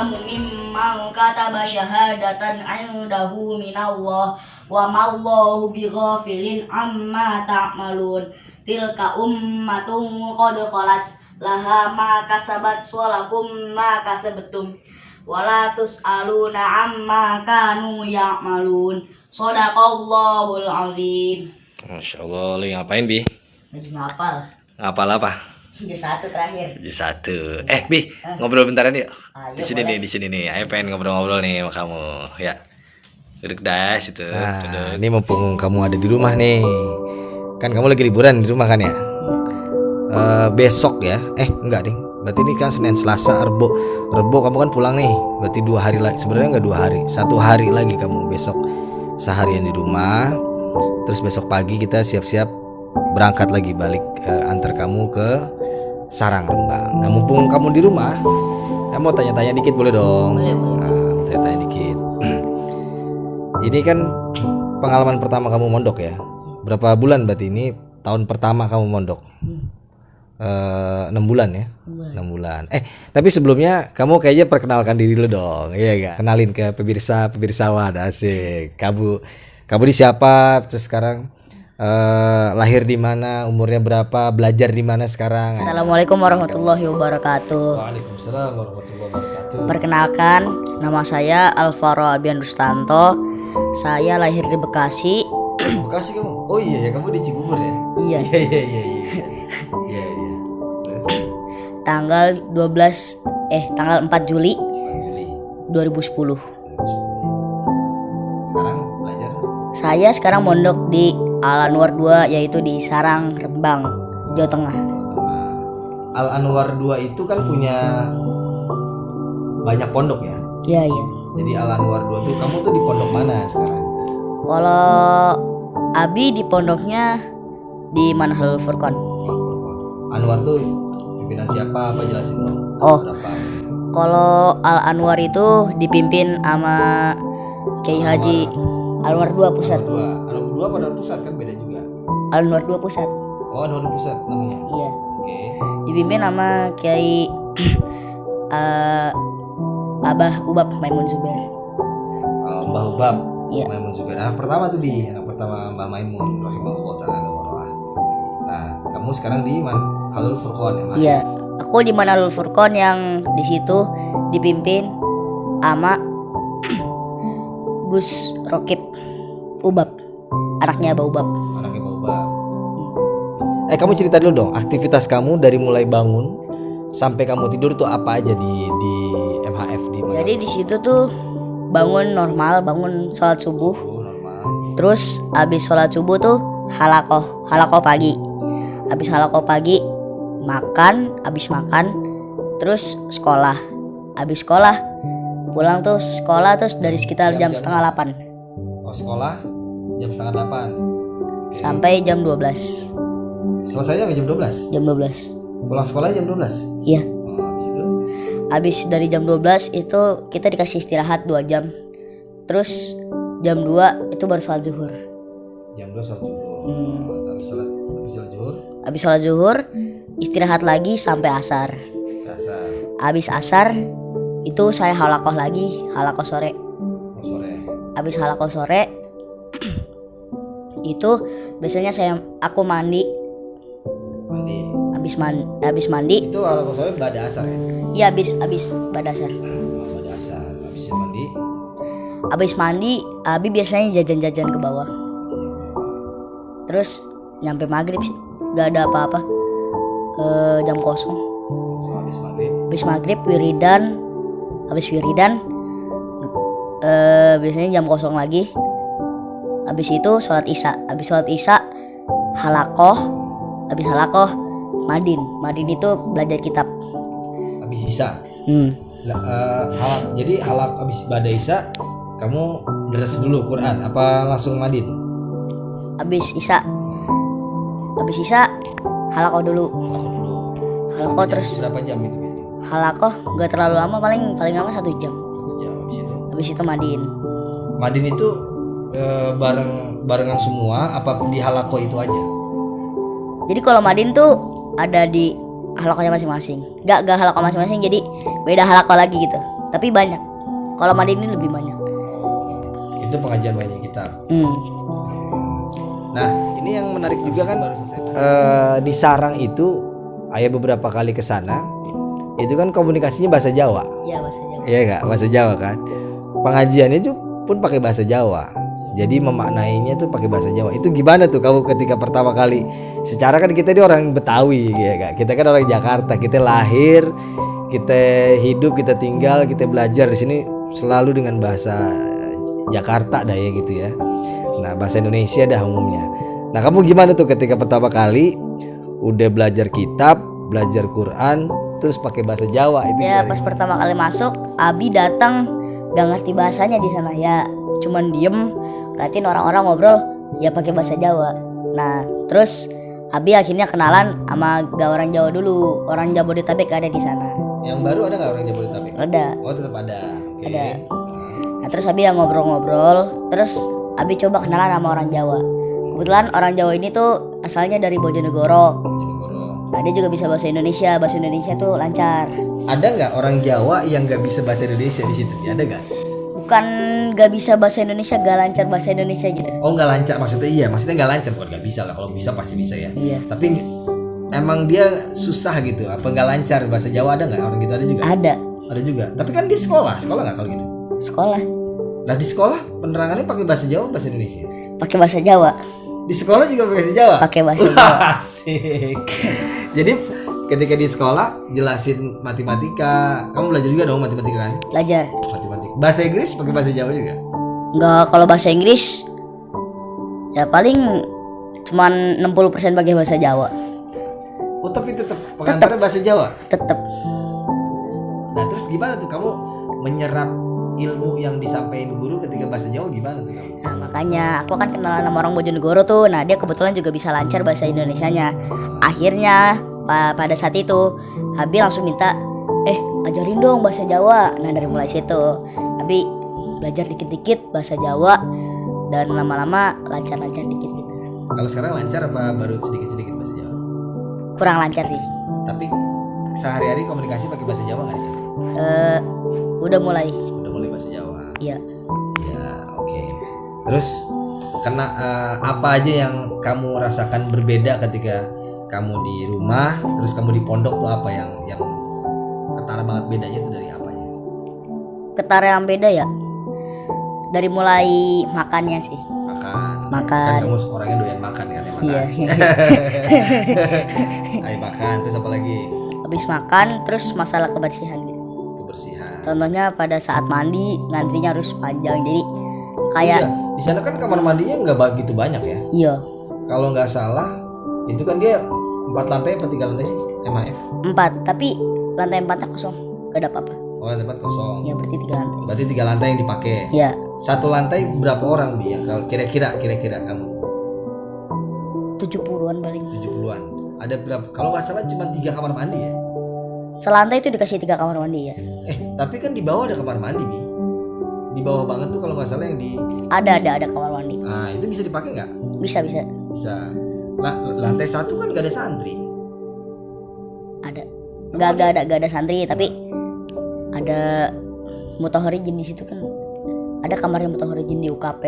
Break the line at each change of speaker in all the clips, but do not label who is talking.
a'lamu mimman kataba syahadatan 'indahu minallah wa mallahu bighafilin amma ta'malun. Tilka ummatun qad khalat laha ma kasabat wa lakum ma kasabtum wala tus'aluna amma kanu ya'malun. Shadaqallahul azim.
Masya Allah, lu ngapain Bi?
Lagi ngapal.
Ngapal apa?
Juz 1 terakhir.
Juz 1. Bi, ngobrol bentaran yuk.
Ayo,
Di sini
boleh.
nih, di sini nih. Ayo pengen ngobrol-ngobrol nih sama kamu, ya. Duduk dah situ.
Nah, ini mumpung kamu ada di rumah nih. Kan kamu lagi liburan di rumah kan ya? Besok ya? Enggak deh. Berarti ini kan Senin, Selasa, Rebo. Rebo kamu kan pulang nih. Berarti 2 hari lagi. Sebenarnya enggak 2 hari. 1 hari lagi kamu besok seharian di rumah. Terus besok pagi kita siap-siap berangkat lagi balik antar kamu ke Sarang Rembang. Nah, mumpung kamu di rumah, saya mau tanya-tanya dikit boleh dong?
Boleh.
Nah, tanya-tanya dikit. Ini kan pengalaman pertama kamu mondok ya? Berapa bulan berarti ini tahun pertama kamu mondok? 6 bulan ya? 6 bulan. Tapi sebelumnya kamu kayaknya perkenalkan diri lu dong, iya gak? Kenalin ke pemirsawan, asik. Kamu di siapa? Terus sekarang lahir di mana? Umurnya berapa? Belajar di mana sekarang?
Assalamualaikum warahmatullahi wabarakatuh.
Waalaikumsalam warahmatullahi wabarakatuh.
Perkenalkan, nama saya Alvaro Abian Rustanto. Saya lahir di Bekasi.
Bekasi kamu? Oh iya ya, kamu di Cibubur ya?
Iya.
Iya. Terus
Tanggal 4 Juli
Juli
2010.
sekarang belajar
Saya sekarang mondok di Al Anwar 2, yaitu di Sarang Rembang, Jawa Tengah.
Al Anwar 2 itu kan punya banyak pondok ya.
Iya.
Jadi Al Anwar 2 tuh kamu tuh di pondok mana sekarang?
Kalau Abi di pondoknya di Manhal Furqan.
Anwar tuh pimpinan siapa? Apa jelasin dong?
Oh.
Berapa?
Kalau Al Anwar itu dipimpin sama Kiai Haji Anwar 2 Pusat.
Anwar 2 pada pusat kan beda juga.
Al Anwar 2 Pusat.
Oh, Anwar 2 pusat namanya.
Iya.
Oke.
Dipimpin sama Kiai Abah Ubab Maimun Zubair.
Mbah Ubab.
Iya.
Maimun Zubair. Anak pertama tuh anak pertama Mbah Maimun rahimahullah taala wa. Nah, kamu sekarang di mana? Halul Furqan ya, Mas?
Iya. Aku di Manhal Furqan yang di situ dipimpin sama Gus Rokib Ubab, anaknya Abah Ubab.
Anaknya Mbah Ubab. Kamu cerita dulu dong, aktivitas kamu dari mulai bangun sampai kamu tidur tuh apa aja di MHF di mana?
Jadi di situ tuh bangun sholat subuh.
Normal.
Terus habis sholat subuh tuh halakoh pagi. Habis halakoh pagi habis makan, terus sekolah. Habis sekolah pulang tuh sekolah terus dari sekitar jam setengah 8
Oh, sekolah jam setengah 8
sampai jam 12.
Selesainya jam 12.
Jam 12.
Pulang sekolah jam 12.
Iya.
Oh, habis itu
Habis dari jam 12 itu kita dikasih istirahat 2 jam. Terus jam 2 itu baru sholat zuhur.
jam 2 sholat zuhur. Habis sholat zuhur
Habis sholat zuhur istirahat lagi sampai asar.
asar.
Habis asar itu saya halakoh sore.
Oh, sore.
Habis halakoh sore itu biasanya aku mandi. Habis mandi
Itu kalau sore pada asar ya.
ya habis badasar.
Pada asar. Habis mandi.
Habis mandi Abi biasanya jajan-jajan ke bawah. Terus nyampe maghrib sih gak ada apa-apa. Jam kosong.
So, habis maghrib.
Habis maghrib wiridan. Habis wiridan biasanya jam kosong lagi. Habis itu sholat isya. Habis sholat isya halakoh. Habis halakoh Madin itu belajar kitab.
Habis isya. Jadi habis ibadah isya kamu deres dulu Quran apa langsung madin?
Habis isya halakoh dulu. Halakoh terus
berapa jam itu biasanya?
halakoh gak terlalu lama, paling lama 1 jam.
1 jam.
Habis itu Madin.
Madin itu barengan semua apa di halakoh itu aja?
Jadi kalau Madin tuh ada di halakohnya masing-masing. Gak halakoh masing-masing, jadi beda halakoh lagi gitu. tapi banyak. Kalau mandi ini lebih banyak.
Itu pengajian banyak kitab. Nah, ini yang menarik juga kan, di Sarang itu ayah beberapa kali ke sana. Itu kan komunikasinya bahasa Jawa.
Iya, bahasa Jawa.
Iya enggak? Bahasa Jawa kan. Pengajiannya itu pun pakai bahasa Jawa. Jadi memaknainya tuh pakai bahasa Jawa. Itu gimana tuh kamu ketika pertama kali? Secara kan kita ini orang Betawi ya kan. Kita kan orang Jakarta. Kita lahir, kita hidup, kita tinggal, kita belajar di sini selalu dengan bahasa Jakarta dah ya gitu ya. Nah, bahasa Indonesia dah umumnya. Nah, kamu gimana tuh ketika pertama kali udah belajar kitab, belajar Quran, terus pakai bahasa Jawa itu?
Ya, pas pertama kali masuk, Abi datang gak ngerti bahasanya di sana ya. Cuman diem, perhatiin orang-orang ngobrol ya pakai bahasa Jawa. Nah, terus Abi akhirnya kenalan sama orang Jawa dulu. Orang Jabodetabek ada di sana.
Yang baru ada nggak orang Jabodetabek?
Ada.
Oh, tetap ada. Oke.
Ada. Nah, terus Abi yang ngobrol-ngobrol, terus Abi coba kenalan sama orang Jawa. Kebetulan orang Jawa ini tuh asalnya dari Bojonegoro. Nah, dia juga bisa bahasa Indonesia. Bahasa Indonesia tuh lancar.
Ada nggak orang Jawa yang nggak bisa bahasa Indonesia di situ? Ya, ada nggak?
Bukan gak bisa bahasa Indonesia, gak lancar bahasa Indonesia gitu.
Oh, nggak lancar maksudnya? Iya, maksudnya nggak lancar, bukan nggak bisa lah. Kalau bisa pasti bisa ya.
Iya.
Tapi emang dia susah gitu? Apa nggak lancar bahasa Jawa? Ada nggak orang gitu? Ada juga?
Ada.
Ada juga. Tapi kan di sekolah nggak kalau gitu?
Sekolah
Nah, di sekolah penerangannya pakai bahasa Jawa, bahasa Indonesia.
pakai bahasa Jawa.
Di sekolah juga pakai bahasa Jawa.
Pakai bahasa
Wah,
Jawa.
asik. Jadi ketika di sekolah jelasin matematika, kamu belajar juga dong matematika kan?
Belajar.
Matematika. Bahasa Inggris pakai bahasa Jawa juga.
Enggak, kalau bahasa Inggris ya paling cuman 60% pakai bahasa Jawa.
Oh, tapi tetap pengantarnya bahasa Jawa.
Tetep.
Nah, terus gimana tuh kamu menyerap ilmu yang disampaikan guru ketika bahasa Jawa, gimana tuh kamu?
Nah, makanya aku kan kenalan sama orang Bojonegoro tuh. Nah, dia kebetulan juga bisa lancar bahasa Indonesianya. Akhirnya pada saat itu Abi langsung minta, ajarin dong bahasa Jawa. Nah, dari mulai situ Abi belajar dikit-dikit bahasa Jawa dan lama-lama lancar-lancar dikit gitu.
Kalau sekarang lancar apa baru sedikit-sedikit bahasa Jawa?
Kurang lancar sih.
Tapi sehari-hari komunikasi pakai bahasa Jawa nggak sih?
Udah mulai.
Udah mulai bahasa Jawa.
Iya.
Ya, oke. Terus karena apa aja yang kamu rasakan berbeda ketika kamu di rumah, terus kamu di pondok tuh apa yang ketara banget bedanya tuh dari apanya?
Ketara yang beda ya. Dari mulai makannya sih. Makan.
Kan kamu orangnya doyan makan kan ya, makan.
Iya.
Ayo makan, terus apa lagi?
Habis makan terus masalah kebersihan gitu.
Kebersihan.
Contohnya pada saat mandi ngantrinya harus panjang. Jadi kayak
Iya, di sana kan kamar mandinya nggak begitu banyak ya.
iya,
Kalau nggak salah, itu kan dia 4 lantai apa 3 lantai sih? MAF.
4, tapi lantai 4-nya kosong. Gak ada apa-apa.
Oh, lantai 4 kosong.
Ya berarti 3 lantai.
Berarti 3 lantai yang dipakai.
Ya,
Satu lantai berapa orang Bi? Yang kalau kira-kira kamu
70-an paling.
70-an. Ada berapa? Kalau nggak salah cuma 3 kamar mandi ya.
Selantai itu dikasih 3 kamar mandi ya.
Tapi kan di bawah ada kamar mandi Bi. Di bawah banget tuh kalau nggak salah yang di.
Ada kamar mandi.
Nah, itu bisa dipakai nggak?
Bisa.
Bisa. Lantai 1 kan nggak ada santri.
Ada. Gak ada santri, tapi ada mutahorijin di situ kan. Ada kamarnya mutahorijin di UKP.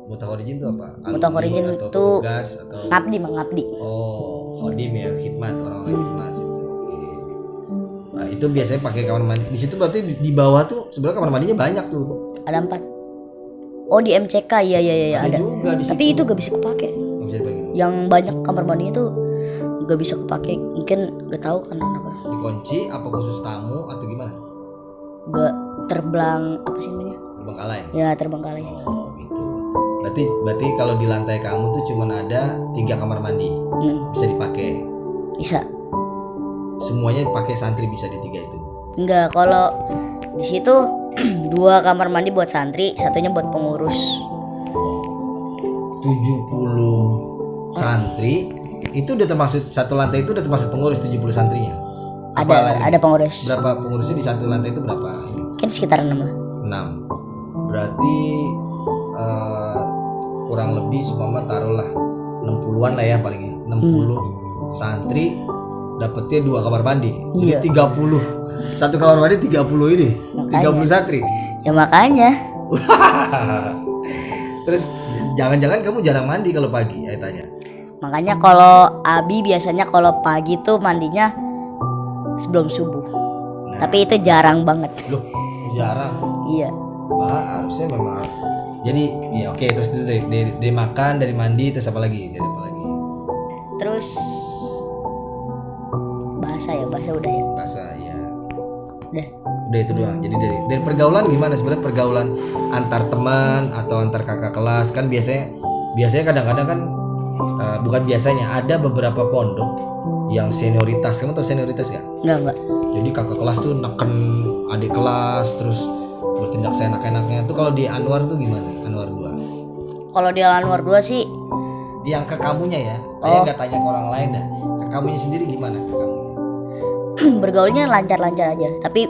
Mutahorijin itu apa?
Mutahorijin
Alumni atau
itu
petugas atau
ngabdi.
Oh, khodim ya, khidmat, orang-orang khidmat situ. Oke. Nah, itu biasanya pakai kamar mandi. Di situ berarti di bawah tuh sebenarnya kamar mandinya banyak tuh.
Ada 4. Oh, di MCK iya ada.
Juga di
Tapi
situ.
itu gak bisa kepake.
Nggak bisa dipakai.
Yang banyak kamar mandinya tuh gak bisa kepake. Mungkin gak tahu kan kenapa.
Dikunci apa khusus tamu atau gimana?
Gak terbelang apa sih namanya?
Terbengkalai.
Ya terbengkalai sih.
Oh, gitu. Berarti kalau di lantai kamu tuh cuma ada 3 kamar mandi. Bisa dipakai.
Bisa.
Semuanya pakai santri bisa di 3 itu.
Enggak, kalau di situ 2 kamar mandi buat santri, satunya buat pengurus.
70 santri itu udah termasuk satu lantai itu udah termasuk pengurus 70 santrinya.
Ada pengurus.
Berapa pengurusnya di satu lantai itu berapa?
Mungkin sekitar 6 lah.
6. Berarti kurang lebih seumpama taruhlah 60-an lah ya palingnya. 60 santri dapetnya 2 kamar mandi.
Iya.
Jadi 30. Satu kamar mandi 30 ini.
Makanya.
30 santri.
Ya makanya.
Terus jangan-jangan kamu jarang mandi kalau pagi, saya tanya.
Makanya kalau Abi biasanya kalau pagi tuh mandinya sebelum subuh. Tapi itu jarang banget.
Loh, jarang.
Iya.
Wah, harusnya memang. Jadi, ya oke, terus itu dari makan, dari mandi, terus apa lagi? Dari apa lagi?
Terus bahasa udah ya.
Bahasa ya.
Udah.
Itu doang. Jadi dari pergaulan gimana sebenarnya, pergaulan antar teman atau antar kakak kelas kan biasanya kadang-kadang kan bukan biasanya, ada beberapa pondok yang senioritas. Kamu tahu senioritas gak?
Enggak.
Jadi kakak kelas tuh neken adik kelas terus bertindak seenak-enaknya. Tuh kalau di Anwar tuh gimana? Anwar 2.
Kalau di Anwar 2 sih
Yang ke kamunya ya. Saya nggak tanya ke orang lain dah. Ke kamunya sendiri gimana ke kamunya?
bergaulnya lancar-lancar aja. Tapi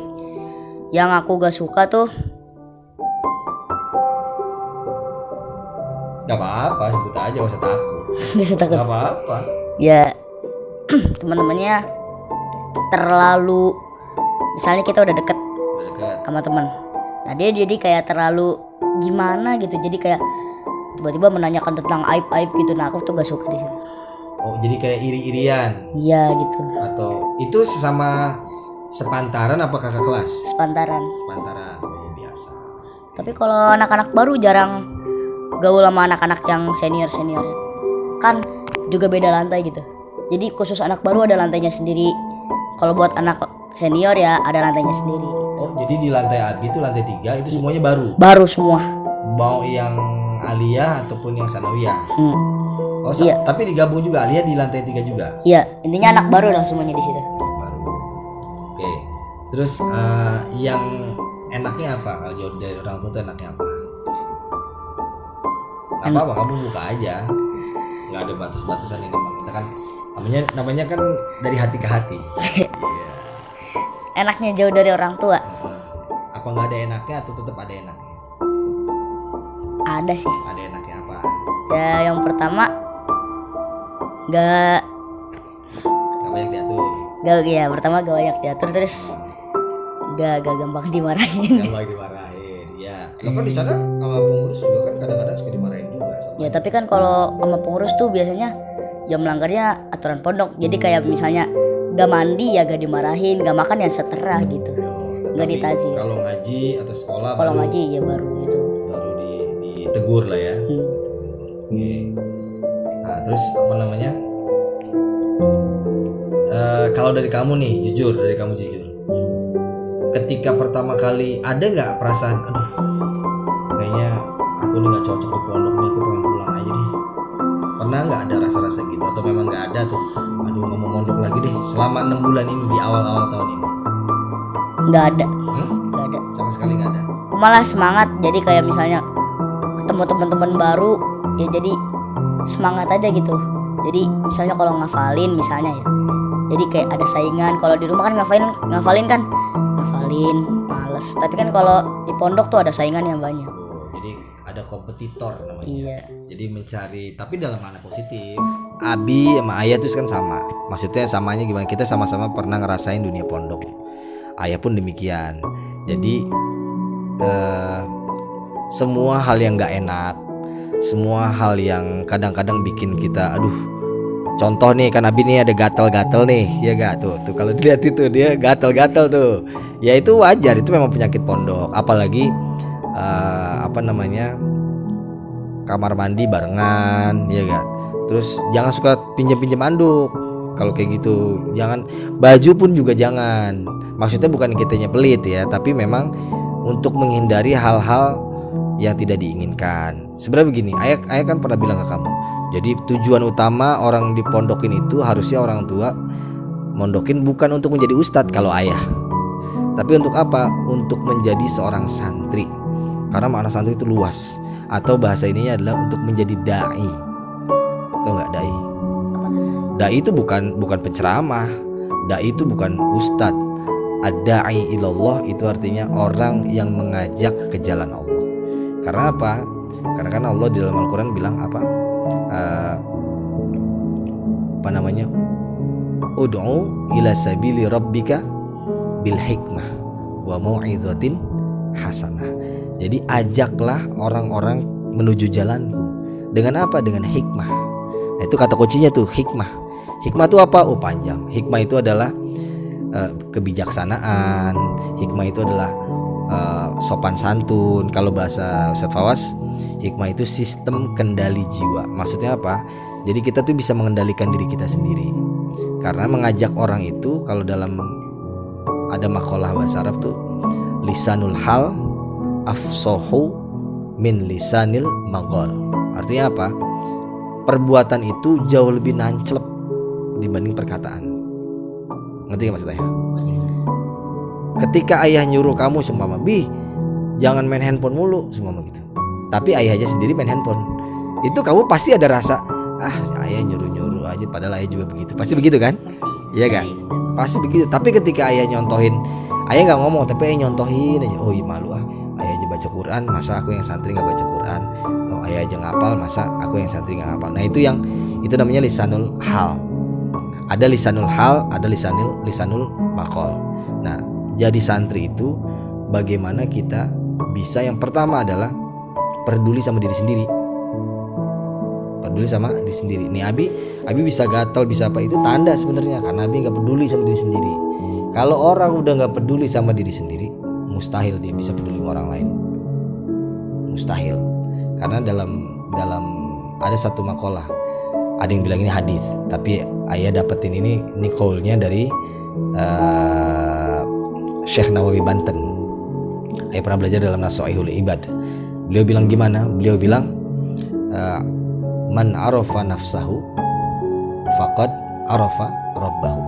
yang aku gak suka tuh
Gak apa-apa, sebut aja, gak usah takut.
gak usah takut.
Gak apa-apa.
Ya teman-temannya terlalu, misalnya kita udah deket
Udah dekat.
sama teman, nah dia jadi kayak terlalu gimana gitu, jadi kayak tiba-tiba menanyakan tentang aib-aib gitu. Nah aku tuh gak suka deh.
Oh, jadi kayak iri-irian
Iya gitu,
atau itu sesama sepantaran apa kakak kelas?
sepantaran.
Sepantaran. Oh, biasa.
Tapi kalau anak-anak baru jarang gaul sama anak-anak yang senior-senior. Kan juga beda lantai gitu. Jadi khusus anak baru ada lantainya sendiri. Kalau buat anak senior ya ada lantainya sendiri.
Oh, jadi di lantai Abi itu lantai 3 itu semuanya baru.
Baru semua.
Mau yang aliyah ataupun yang sanawiyah. Oh,
Iya.
tapi digabung juga aliyah di lantai 3 juga.
Iya, intinya anak baru lah semuanya di situ.
Baru. Oke. Terus yang enaknya apa? Kalau jauh dari orang tua tuh enaknya apa? Apa kamu buka aja. Nggak ada batas-batasan ini, Bang. Kita kan namanya kan dari hati ke hati.
Enaknya jauh dari orang tua.
Apa nggak ada enaknya atau tetap ada enaknya?
Ada sih.
Ada enaknya apa?
Ya yang pertama gak
Banyak diatur.
ya pertama gak banyak diatur, terus gak gampang dimarahin.
Yang lagi marahin. Ya. Lo kan di sana sama pengurus juga kan kadang-kadang suka dimarahin juga.
Ya tapi kan kalau sama pengurus tuh biasanya ya melanggarnya aturan pondok. Jadi kayak misalnya gak mandi ya gak dimarahin, gak makan ya setera gitu. Gak ditazir.
Kalau ngaji atau sekolah
Kalau
baru,
ngaji ya baru itu.
baru ditegur lah ya. Oke. Nah, terus apa namanya? Kalau dari kamu nih, jujur, ketika pertama kali ada nggak perasaan, aduh, kayaknya aku nih nggak cocok di pondok nih, aku pengen pulang aja deh. Pernah nggak ada rasa-rasa gitu atau memang nggak ada tuh? Aduh, nggak mau mondok lagi deh. Selama 6 bulan ini di awal-awal tahun ini,
Gak ada.
Hmm?
Gak ada.
sama sekali nggak ada.
Aku malah semangat. Jadi kayak misalnya ketemu teman-teman baru ya jadi semangat aja gitu. Jadi misalnya kalau ngafalin misalnya ya, jadi kayak ada saingan. Kalau di rumah kan ngafalin kan males. Tapi kan kalau di pondok tuh ada saingan yang banyak.
Jadi ada kompetitor namanya.
Iya.
Jadi mencari, tapi dalam mana positif. Abi sama Ayah tuh kan sama. Maksudnya samanya gimana? Kita sama-sama pernah ngerasain dunia pondok. Ayah pun demikian. Jadi semua hal yang gak enak, semua hal yang kadang-kadang bikin kita aduh. Contoh nih kan Abi nih ada gatal-gatal nih, ya gak tuh kalau dilihat itu dia gatal-gatal tuh. Ya itu wajar, itu memang penyakit pondok. Apalagi kamar mandi barengan, ya gak. Terus jangan suka pinjam-pinjam anduk. Kalau kayak gitu, jangan. Baju pun juga jangan. Maksudnya bukan kitanya pelit ya, tapi memang untuk menghindari hal-hal yang tidak diinginkan. Sebenarnya begini, ayah kan pernah bilang ke kamu. Jadi tujuan utama orang dipondokin itu harusnya orang tua mondokin bukan untuk menjadi ustadz kalau ayah, tapi untuk apa? Untuk menjadi seorang santri. Karena makna santri itu luas. Atau bahasa ininya adalah untuk menjadi dai. Tahu nggak dai? Dai itu bukan penceramah. Dai itu bukan ustadz. Ad-da'i ilallah itu artinya orang yang mengajak ke jalan Allah. Karena apa? Karena kan Allah di dalam Al-Quran bilang apa? ud'u ila sabili rabbika bil hikmah wa mau'izatin hasanah. Jadi ajaklah orang-orang menuju jalanku dengan apa? Dengan hikmah. Nah, itu kata kuncinya tuh, hikmah. Hikmah itu apa? Oh, panjang. Hikmah itu adalah kebijaksanaan. Hikmah itu adalah sopan santun. Kalau bahasa Ustadz Fawaz, hikmah itu sistem kendali jiwa. Maksudnya apa? Jadi kita tuh bisa mengendalikan diri kita sendiri. Karena mengajak orang itu, kalau dalam ada makalah bahasa Arab tuh, lisanul hal afsohu min lisanil magol. Artinya apa? Perbuatan itu jauh lebih nanclep dibanding perkataan. Ngerti gak maksudnya? Ketika ayah nyuruh kamu seumpama, "Bi, jangan main handphone mulu," seumpama gitu. Tapi ayahnya sendiri main handphone. Itu kamu pasti ada rasa, ayah nyuruh-nyuruh aja, padahal ayah juga begitu. Pasti begitu kan? Iya kan? Pasti begitu. Tapi ketika ayah nyontohin, ayah nggak ngomong tapi ayah nyontohin aja. Oh iya, malu ayah aja baca Quran, masa aku yang santri nggak baca Quran? Oh, ayah aja ngapal, masa aku yang santri nggak ngapal? Nah, itu namanya lisanul hal. Ada lisanul hal, ada lisanul maqal. Nah, jadi santri itu bagaimana kita bisa, yang pertama adalah peduli sama diri sendiri. Peduli sama diri sendiri. Nih Abi bisa gatal, bisa apa, itu tanda sebenarnya karena Abi nggak peduli sama diri sendiri. Kalau orang udah nggak peduli sama diri sendiri, mustahil dia bisa peduli sama orang lain. Mustahil. Karena dalam ada satu makalah, ada yang bilang ini hadis, tapi ayah dapetin ini call-nya dari Syekh Nawawi Banten. Ayah pernah belajar dalam Nasaihul Ibad. Beliau bilang gimana? Beliau bilang, man arafa nafsahu faqad arafa rabbahu.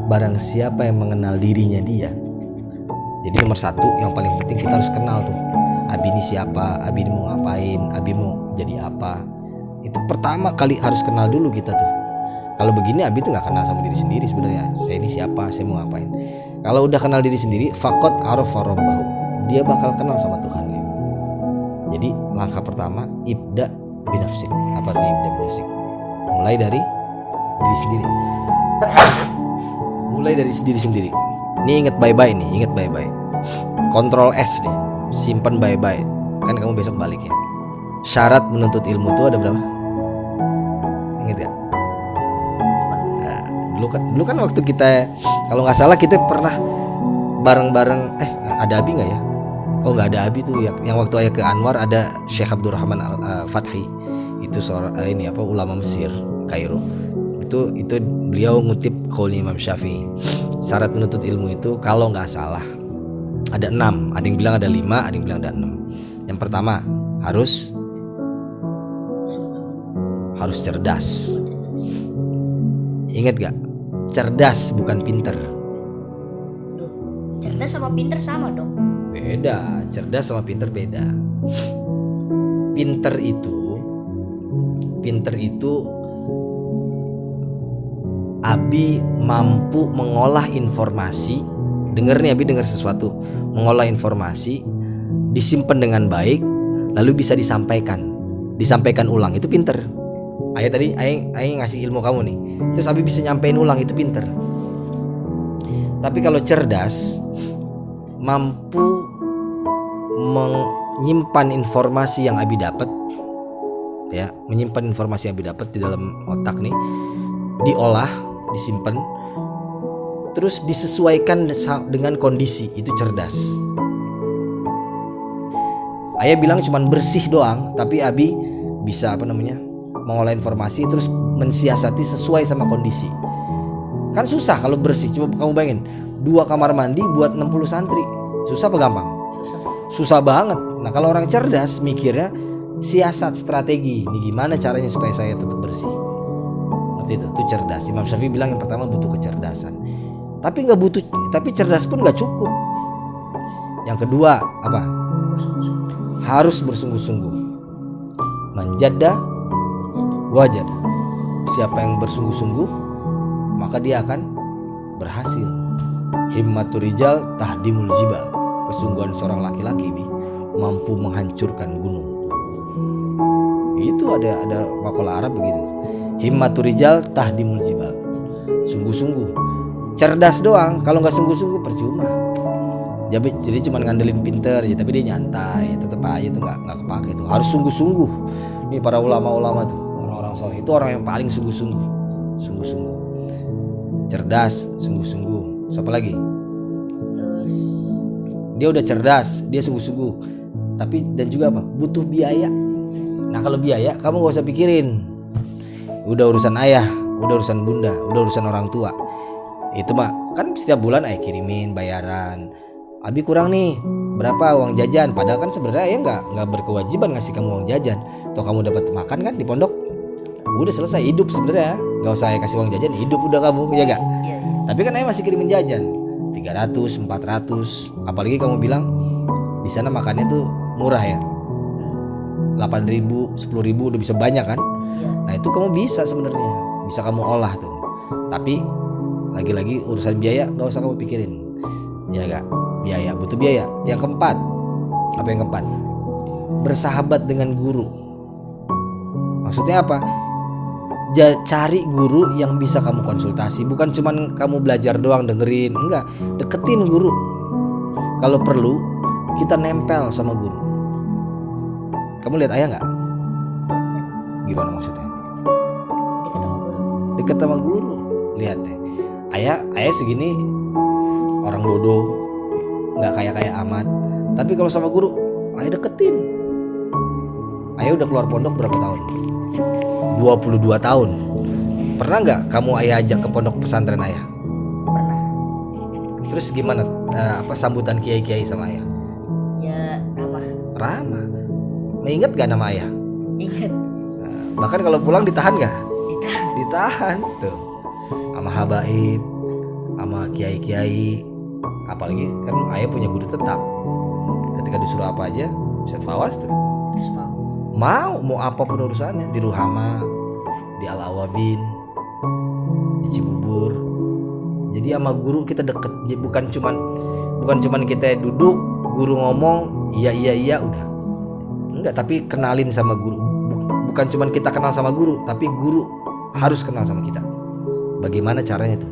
Barang siapa yang mengenal dirinya dia. Jadi nomor satu yang paling penting kita harus kenal tuh, Abi ini siapa, Abi ini mau ngapain, Abi mau jadi apa. Itu pertama kali harus kenal dulu kita tuh. Kalau begini Abi tuh nggak kenal sama diri sendiri sebenarnya. Saya ini siapa, saya mau ngapain. Kalau udah kenal diri sendiri, faqad arafa rabbahu, dia bakal kenal sama Tuhannya. Jadi langkah pertama, ibda binafsik. Apa artinya ibda binafsik? Mulai dari diri sendiri. Mulai dari diri sendiri. Ini inget bye-bye nih, inget bye-bye. Kontrol S nih, simpan bye-bye. Kan kamu besok balik ya. Syarat menuntut ilmu itu ada berapa? Ingat ya? Dulu kan waktu kita, kalau nggak salah kita pernah bareng-bareng. Ada Abi nggak ya? Oh, nggak ada Abi tuh. Yang waktu ayah ke Anwar ada Syekh Abdurrahman Fathi. Itu seorang ulama Mesir, Kairo. Itu beliau ngutip qaulnya Imam Syafi'i. Syarat menuntut ilmu itu kalau nggak salah ada 6. Ada yang bilang ada 5, ada yang bilang ada 6. Yang pertama harus cerdas. Ingat gak? Cerdas bukan pinter.
Cerdas sama pinter sama dong.
Beda. Cerdas sama pinter beda. Pinter itu Abi mampu mengolah informasi. Dengar nih, Abi dengar sesuatu, mengolah informasi, disimpan dengan baik, lalu bisa disampaikan ulang, itu pinter. Ayah tadi ngasih ilmu kamu nih, terus Abi bisa nyampein ulang, itu pinter. Tapi kalau cerdas, mampu menyimpan informasi yang Abi dapat, ya, menyimpan informasi yang Abi dapat di dalam otak nih, diolah, disimpan, terus disesuaikan dengan kondisi, itu cerdas. Ayah bilang cuman bersih doang, tapi Abi bisa mengolah informasi terus mensiasati sesuai sama kondisi. Kan susah kalau bersih. Coba kamu bayangin 2 kamar mandi buat 60 santri, susah apa gampang? Susah banget. Nah, kalau orang cerdas mikirnya siasat, strategi, ini gimana caranya supaya saya tetap bersih. Ngerti itu cerdas. Imam Syafi'i bilang yang pertama butuh kecerdasan. Tapi cerdas pun nggak cukup. Yang kedua apa? Harus bersungguh-sungguh. Manjadda wajad. Siapa yang bersungguh-sungguh, maka dia akan berhasil. Himmatur rijal tahdimul jibal. Kesungguhan seorang laki-laki mampu menghancurkan gunung. Itu ada makalah Arab begitu. Himmatur rijal tahdimul jibal. sungguh-sungguh. Cerdas doang, kalau nggak sungguh-sungguh percuma. Jadi cuma ngandelin pinter aja, tapi dia nyantai, tetep aja tuh nggak kepake tuh. Harus sungguh-sungguh. Nih para ulama-ulama tuh, orang-orang soleh itu orang yang paling sungguh-sungguh, sungguh-sungguh. Cerdas, sungguh-sungguh. Siapa lagi?
Terus
Dia udah cerdas, dia sungguh-sungguh. Tapi dan juga apa? Butuh biaya. Nah kalau biaya kamu gak usah pikirin. Udah urusan ayah, udah urusan bunda, udah urusan orang tua. Itu mah kan setiap bulan ayah kirimin bayaran. Abi kurang nih, berapa uang jajan? Padahal kan sebenarnya ayah nggak berkewajiban ngasih kamu uang jajan. Toh kamu dapat makan kan di pondok. Udah selesai hidup sebenarnya. Gak usah ayah kasih uang jajan, hidup udah kamu, ya gak?
iya.
Tapi kan ayah masih kirimin jajan 300, 400. Apalagi kamu bilang di sana makannya tuh murah ya. 8.000, 10.000 udah bisa banyak kan?
Iya.
Nah itu kamu bisa sebenarnya, bisa kamu olah tuh. Tapi lagi-lagi urusan biaya nggak usah kamu pikirin, ya gak? Biaya, butuh biaya. Yang keempat, apa yang keempat? Bersahabat dengan guru. Maksudnya apa? Cari guru yang bisa kamu konsultasi, bukan cuman kamu belajar doang dengerin, enggak. Deketin guru. Kalau perlu kita nempel sama guru. Kamu lihat ayah nggak? Gimana maksudnya?
Dekat sama guru.
Deket sama guru. Lihat deh. Ayah segini orang bodoh, nggak kaya amat. Tapi kalau sama guru, ayah deketin. Ayah udah keluar pondok berapa tahun? 22 tahun. Pernah nggak kamu ayah ajak ke pondok pesantren ayah?
Pernah.
Terus gimana sambutan kiai-kiai sama ayah?
Ya
Ramah. Ingat gak nama ayah?
ingat.
Bahkan kalau pulang ditahan gak?
Ditahan.
Ditahan tuh sama habaib, sama kiai-kiai. Apalagi kan ayah punya guru tetap. Ketika disuruh apa aja Ustaz Fawas tuh
Terus mau
apapun urusannya. Di Ruhama, di Al-Awabin, di Cibubur. Jadi sama guru kita deket. Bukan cuman kita duduk, guru ngomong iya udah. Enggak, tapi kenalin sama guru. Bukan cuman kita kenal sama guru, tapi guru harus kenal sama kita. Bagaimana caranya tuh?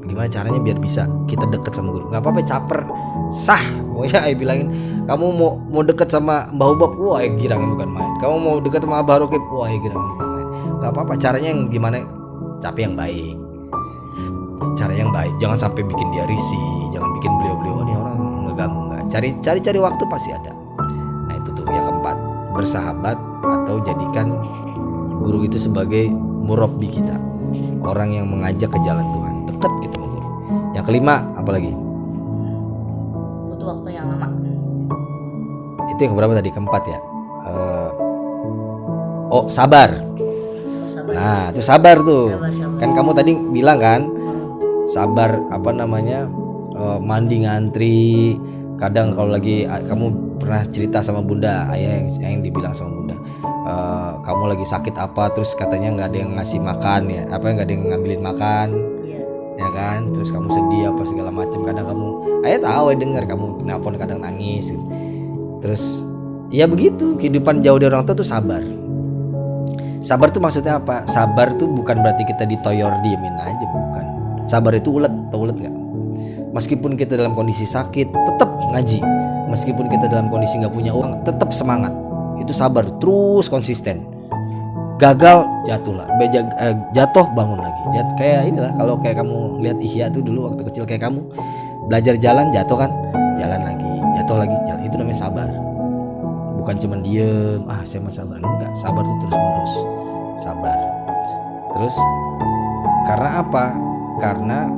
Bagaimana caranya biar bisa kita deket sama guru? Gak apa-apa caper, sah. Pokoknya ayah bilangin, kamu mau deket sama Mbah Ubab, wah girangnya bukan main. Kamu mau deket sama Abah Rokib, wah girangnya bukan main. Gak apa-apa, caranya yang gimana? Tapi yang baik. Cara yang baik, jangan sampai bikin dia risih, jangan bikin beliau-beliau ini orang ngeganggu. Nggak, cari waktu pasti ada. Nah itu tuh yang keempat, bersahabat atau jadikan guru itu sebagai murabbi kita, orang yang mengajak ke jalan Tuhan, dekat gitu sama guru. Yang kelima, apalagi?
butuh waktu yang lama.
Itu yang keberapa tadi? Keempat ya. Sabar.
Sabar.
Nah itu sabar tuh.
Sabar.
Kan kamu tadi bilang kan, sabar mandi ngantri. Kadang kalau lagi kamu pernah cerita sama bunda, ayah yang dibilang sama bunda, kamu lagi sakit apa, terus katanya nggak ada yang ngasih makan ya, nggak ada yang ngambilin makan,
Iya.
ya kan, terus kamu sedih apa segala macam. Kadang kamu, ayah tahu, ayah dengar kamu kenapa kadang nangis gitu. Terus ya begitu, kehidupan jauh dari orang tua tuh sabar. Sabar tuh maksudnya apa? Sabar tuh bukan berarti kita ditoyor diemin aja, bukan. Sabar itu ulet, tau ulet nggak? Meskipun kita dalam kondisi sakit, tetap ngaji. Meskipun kita dalam kondisi nggak punya uang, tetap semangat. Itu sabar, terus konsisten. Gagal, jatuhlah. Jatuh, bangun lagi. Kayak inilah, kalau kayak kamu lihat Ihya tuh dulu waktu kecil kayak kamu belajar jalan, jatuh kan, jalan lagi, jatuh lagi, jalan. Itu namanya sabar. Bukan cuman diem, saya mah sabar. Enggak, sabar tuh terus menerus. Sabar. Terus karena apa? Karena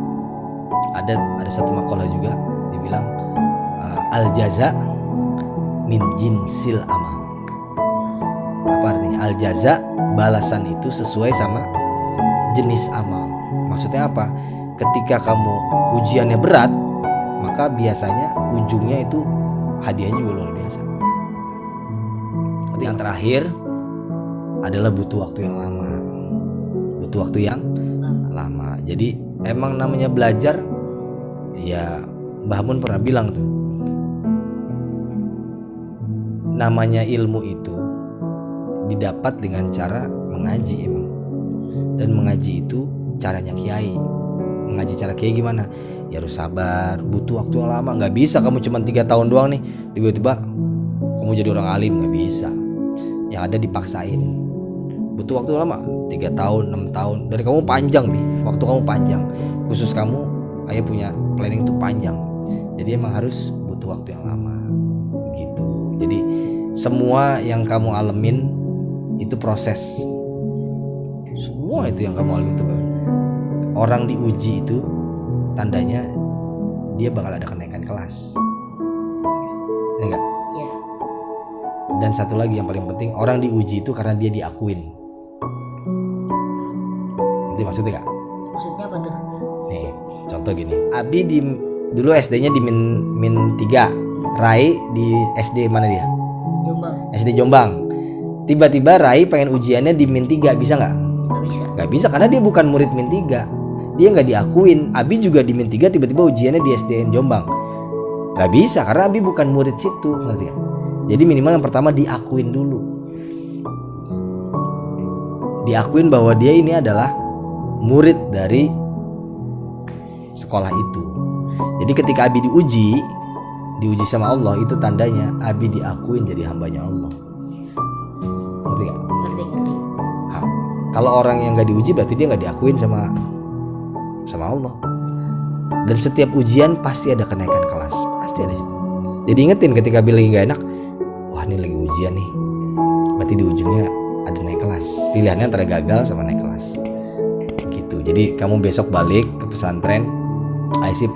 ada satu makalah juga dibilang al jaza min jinsil amal. Apa artinya? Al jaza, balasan itu sesuai sama jenis amal. Maksudnya apa? Ketika kamu ujiannya berat, maka biasanya ujungnya itu hadiahnya juga luar biasa. Yang terakhir adalah butuh waktu yang lama. Butuh waktu yang lama. Jadi emang namanya belajar, ya Mbah Mun pernah bilang tuh, namanya ilmu itu didapat dengan cara mengaji emang. Dan mengaji itu caranya kiai. Ngaji cara kiai gimana? Ya harus sabar, butuh waktu yang lama. Nggak bisa kamu cuma 3 tahun doang nih tiba-tiba kamu jadi orang alim, nggak bisa. Yang ada dipaksain. Butuh waktu lama, 3 tahun, 6 tahun. Dan kamu panjang nih, waktu kamu panjang. Khusus kamu, ayah punya planning itu panjang. Jadi emang harus butuh waktu yang lama gitu. Jadi semua yang kamu alamin itu proses. Semua itu yang kamu alamin itu orang diuji itu tandanya dia bakal ada kenaikan kelas. Ya enggak?
Iya.
Dan satu lagi yang paling penting, orang diuji itu karena dia diakuin. Nanti maksudnya enggak?
Maksudnya apa tuh?
Nih, contoh gini. Abi dulu SD-nya di min 3. Rai di SD mana dia?
Jombang.
SD Jombang. Tiba-tiba Rai pengen ujiannya di min 3, bisa nggak?
Nggak bisa.
Nggak bisa karena dia bukan murid min 3. Dia nggak diakuin. Abi juga di min 3 tiba-tiba ujiannya di SDN Jombang. Nggak bisa karena Abi bukan murid situ, ngerti gak? Jadi minimal yang pertama diakuin dulu. Diakuin bahwa dia ini adalah murid dari sekolah itu. Jadi ketika Abi diuji sama Allah, itu tandanya Abi diakuin jadi hambanya Allah. Ngerti gak?
Ngerti.
Nah, kalau orang yang nggak diuji berarti dia nggak diakuin sama Allah. Dan setiap ujian pasti ada kenaikan kelas, pasti ada situ. Jadi ingetin ketika Abi lagi nggak enak, wah ini lagi ujian nih, berarti di ujungnya ada naik kelas. Pilihannya antara gagal sama naik kelas. Gitu. Jadi kamu besok balik ke pesantren, Aisyah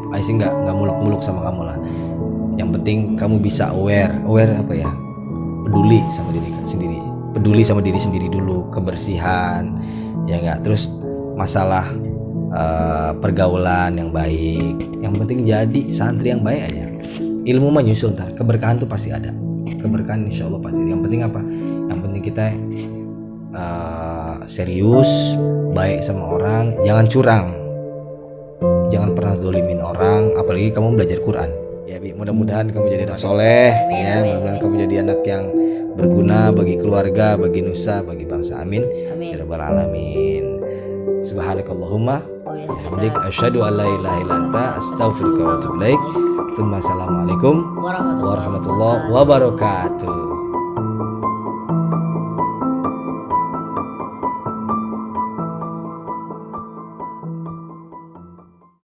nggak muluk-muluk sama kamu lah. Yang penting kamu bisa aware apa ya? Peduli sama diri sendiri. Peduli sama diri sendiri dulu, kebersihan, ya nggak. Terus masalah pergaulan yang baik. Yang penting jadi santri yang baik aja. Ilmu mah nyusul ntar. Keberkahan tuh pasti ada. Keberkahan insya Allah pasti. Yang penting apa? Yang penting kita serius, baik sama orang, jangan curang, jangan pernah zolimin orang, apalagi kamu belajar Quran. Ya Bi, mudah-mudahan kamu jadi anak soleh, ya, mudah-mudahan kamu jadi anak yang berguna bagi keluarga, bagi nusa, bagi bangsa. Amin.
Amin.
Ya rabbal alamin. Subhanakallahumma hamdik asyhadu an la ilaha illa anta astaghfiruka wa atubu ilaik. Assalamualaikum warahmatullahi wabarakatuh.